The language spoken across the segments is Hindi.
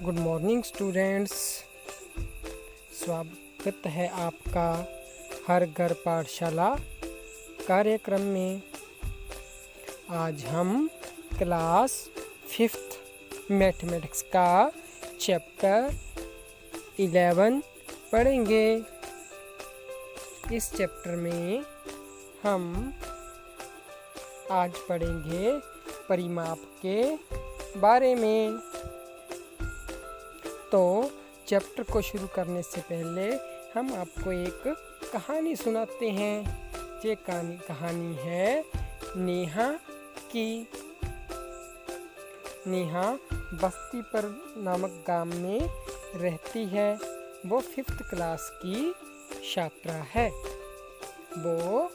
Good morning students. स्वागत है आपका हर घर पाठशाला कार्यक्रम में। आज हम क्लास 5th मैथमेटिक्स का चैप्टर 11 पढ़ेंगे। इस चैप्टर में हम आज पढ़ेंगे परिमाप के बारे में। तो चैप्टर को शुरू करने से पहले हम आपको एक कहानी सुनाते हैं। ये कहानी है नेहा की। नेहा बस्तीपुर नामक गांव में रहती है। वो 5th क्लास की छात्रा है। वो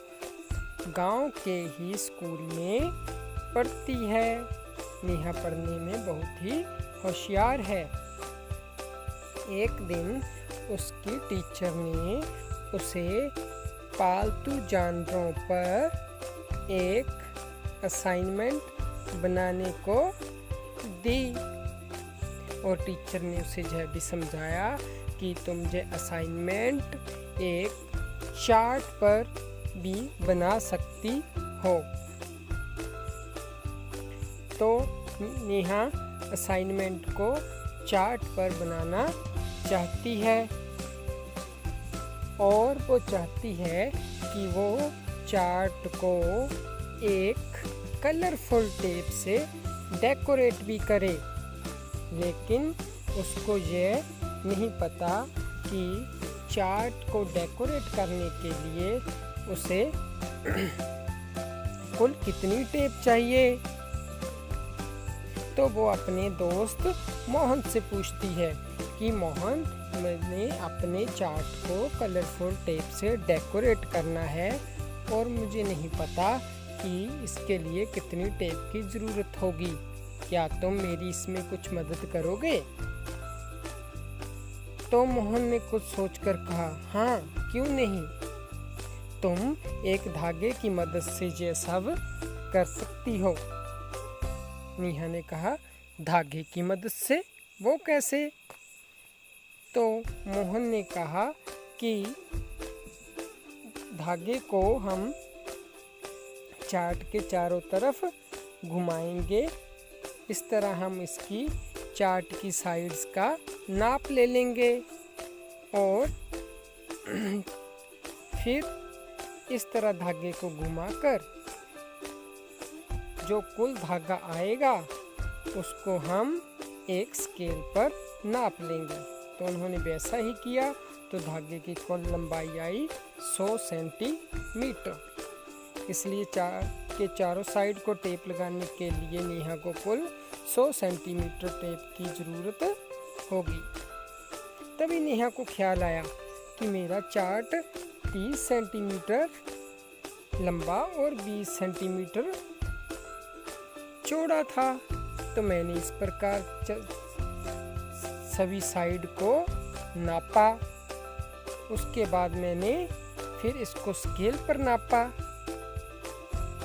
गांव के ही स्कूल में पढ़ती है। नेहा पढ़ने में बहुत ही होशियार है। एक दिन उसकी टीचर ने उसे पालतू जानवरों पर एक असाइनमेंट बनाने को दी और टीचर ने उसे यह भी समझाया कि तुम ये असाइनमेंट एक चार्ट पर भी बना सकती हो। तो नेहा असाइनमेंट को चार्ट पर बनाना चाहती है और वो चाहती है कि वो चार्ट को एक कलरफुल टेप से डेकोरेट भी करे। लेकिन उसको ये नहीं पता कि चार्ट को डेकोरेट करने के लिए उसे कुल कितनी टेप चाहिए। तो वो अपने दोस्त मोहन से पूछती है कि मोहन, मैंने अपने चार्ट को कलरफुल टेप से डेकोरेट करना है और मुझे नहीं पता कि इसके लिए कितनी टेप की ज़रूरत होगी। क्या तुम मेरी इसमें कुछ मदद करोगे? तो मोहन ने कुछ सोचकर कहा, हाँ क्यों नहीं, तुम एक धागे की मदद से ये सब कर सकती हो। नेहा ने कहा, धागे की मदद से? वो कैसे? तो मोहन ने कहा कि धागे को हम चार्ट के चारों तरफ घुमाएंगे। इस तरह हम इसकी चार्ट की साइड्स का नाप ले लेंगे और फिर इस तरह धागे को घुमाकर जो कुल धागा आएगा उसको हम एक स्केल पर नाप लेंगे। तो उन्होंने वैसा ही किया। तो धागे की कुल लंबाई आई 100 सेंटीमीटर। इसलिए के चारों साइड को टेप लगाने के लिए नेहा को कुल 100 सेंटीमीटर टेप की ज़रूरत होगी। तभी नेहा को ख्याल आया कि मेरा चार्ट 30 सेंटीमीटर लंबा और 20 सेंटीमीटर चौड़ा था। तो मैंने इस प्रकार सभी साइड को नापा। उसके बाद मैंने फिर इसको स्केल पर नापा।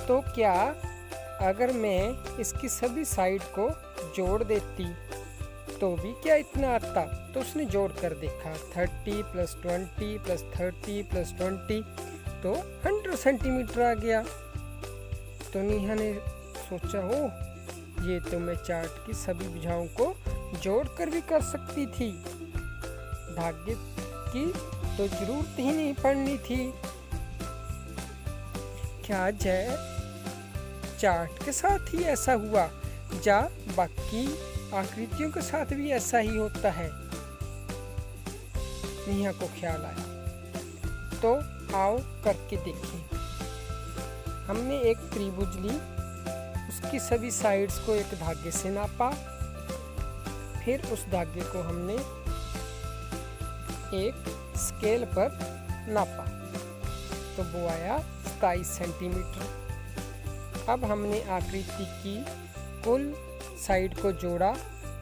तो क्या अगर मैं इसकी सभी साइड को जोड़ देती तो भी क्या इतना आता? तो उसने जोड़ कर देखा, 30 + 20 + 30 + 20 तो 100 सेंटीमीटर आ गया। तो नेहा ने सोचा, ओह ये तो मैं चार्ट की सभी भुजाओं को जोड़कर भी कर सकती थी। धागे की तो जरूरत ही नहीं पड़नी थी। क्या जय चार्ट के साथ ही ऐसा हुआ या बाकी आकृतियों के साथ भी ऐसा ही होता है? नेहा को ख्याल आया। तो आओ करके देखें। हमने एक त्रिभुज ली, उसकी सभी साइड्स को एक धागे से नापा। फिर उस धागे को हमने एक स्केल पर नापा तो वो आया 27 सेंटीमीटर। अब हमने आकृति की कुल साइड को जोड़ा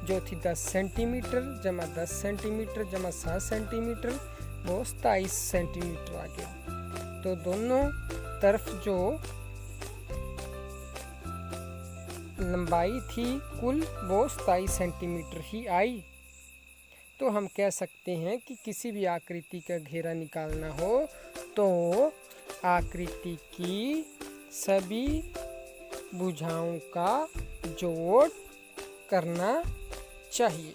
जो थी 10 सेंटीमीटर जमा 10 सेंटीमीटर जमा 7 सेंटीमीटर, वो 27 सेंटीमीटर आ गया। तो दोनों तरफ जो लंबाई थी कुल वो 27 सेंटीमीटर ही आई। तो हम कह सकते हैं कि किसी भी आकृति का घेरा निकालना हो तो आकृति की सभी भुजाओं का जोड़ करना चाहिए।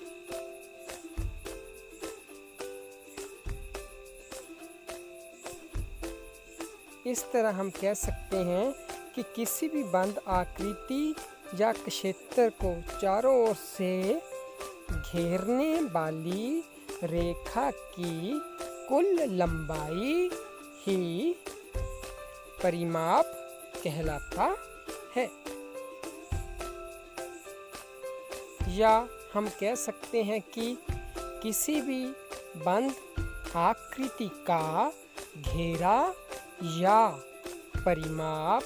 इस तरह हम कह सकते हैं कि किसी भी बंद आकृति या क्षेत्र को चारों ओर से घेरने वाली रेखा की कुल लंबाई ही परिमाप कहलाता है। या हम कह सकते हैं कि किसी भी बंद आकृति का घेरा या परिमाप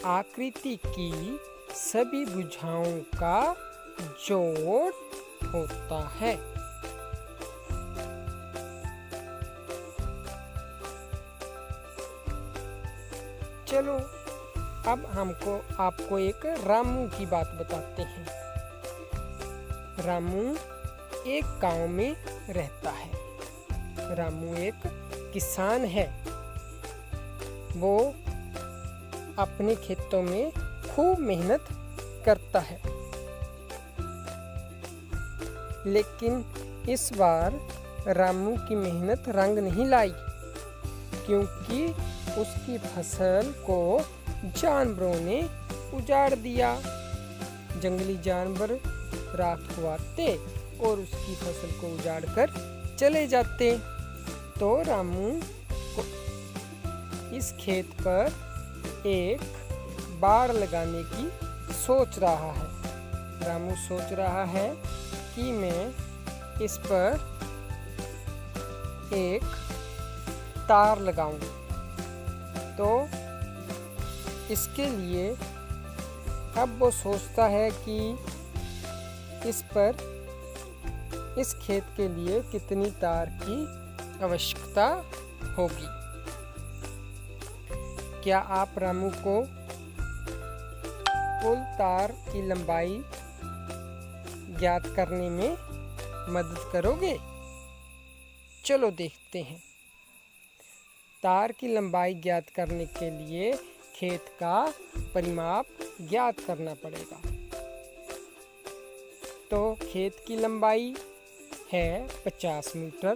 आकृति की सभी भुजाओं का जोड़ होता है। चलो अब आपको एक रामू की बात बताते हैं। रामू एक गांव में रहता है। रामू एक किसान है। वो अपने खेतों में खूब मेहनत करता है, लेकिन इस बार रामू की मेहनत रंग नहीं लाई, क्योंकि उसकी फसल को जानवरों ने उजाड़ दिया। जंगली जानवर रात को आते और उसकी फसल को उजाड़ कर चले जाते। तो रामू को इस खेत पर एक बाड़ लगाने की सोच रहा है। रामू सोच रहा है कि मैं इस पर एक तार लगाऊं। तो इसके लिए अब वो सोचता है कि इस खेत के लिए कितनी तार की आवश्यकता होगी। क्या आप रामू को कुल तार की लंबाई ज्ञात करने में मदद करोगे? चलो देखते हैं। तार की लंबाई ज्ञात करने के लिए खेत का परिमाप ज्ञात करना पड़ेगा। तो खेत की लंबाई है 50 मीटर,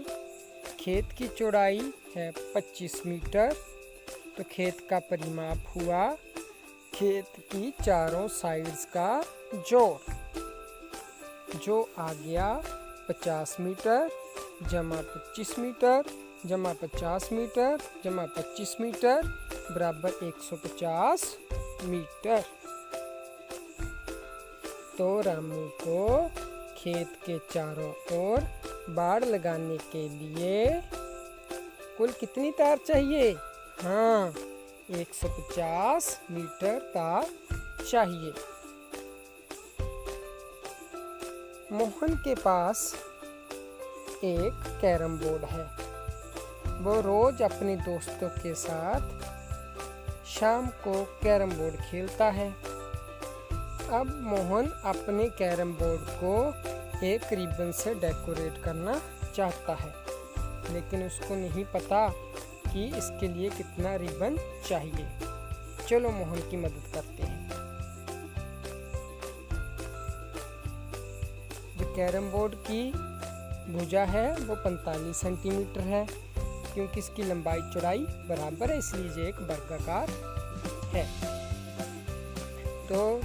खेत की चौड़ाई है 25 मीटर। तो खेत का परिमाप हुआ खेत की चारों साइड्स का जोड़, जो आ गया 50 मीटर जमा 25 मीटर जमा 50 मीटर जमा 25 मीटर बराबर 150 मीटर। तो रामू को खेत के चारों ओर बाड़ लगाने के लिए कुल कितनी तार चाहिए? हाँ, 150 मीटर तार चाहिए। मोहन के पास एक कैरम बोर्ड है। वो रोज अपने दोस्तों के साथ शाम को कैरम बोर्ड खेलता है। अब मोहन अपने कैरम बोर्ड को एक रिबन से डेकोरेट करना चाहता है, लेकिन उसको नहीं पता कि इसके लिए कितना रिबन चाहिए। चलो मोहन की मदद करते हैं। जो कैरम बोर्ड की भुजा है वो 45 सेंटीमीटर है, क्योंकि इसकी लंबाई चौड़ाई बराबर है, इसलिए ये एक वर्गाकार है। तो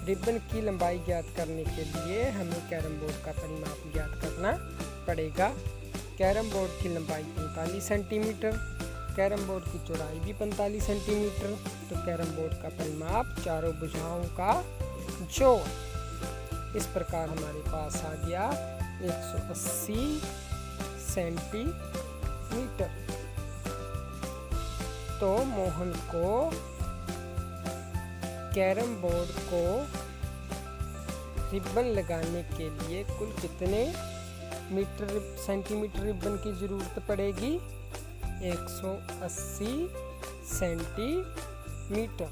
रिबन की लंबाई ज्ञात करने के लिए हमें कैरम बोर्ड का परिमाप ज्ञात करना पड़ेगा। कैरम बोर्ड की लंबाई 45 सेंटीमीटर, कैरम बोर्ड की चौड़ाई भी 45 सेंटीमीटर। तो कैरम बोर्ड का परिमाप चारों भुजाओं का जोड़ इस प्रकार हमारे पास आ गया 180 सेंटीमीटर। तो मोहन को कैरम बोर्ड को रिबन लगाने के लिए कुल कितने सेंटीमीटर रिबन की जरूरत पड़ेगी? 180 सेंटीमीटर।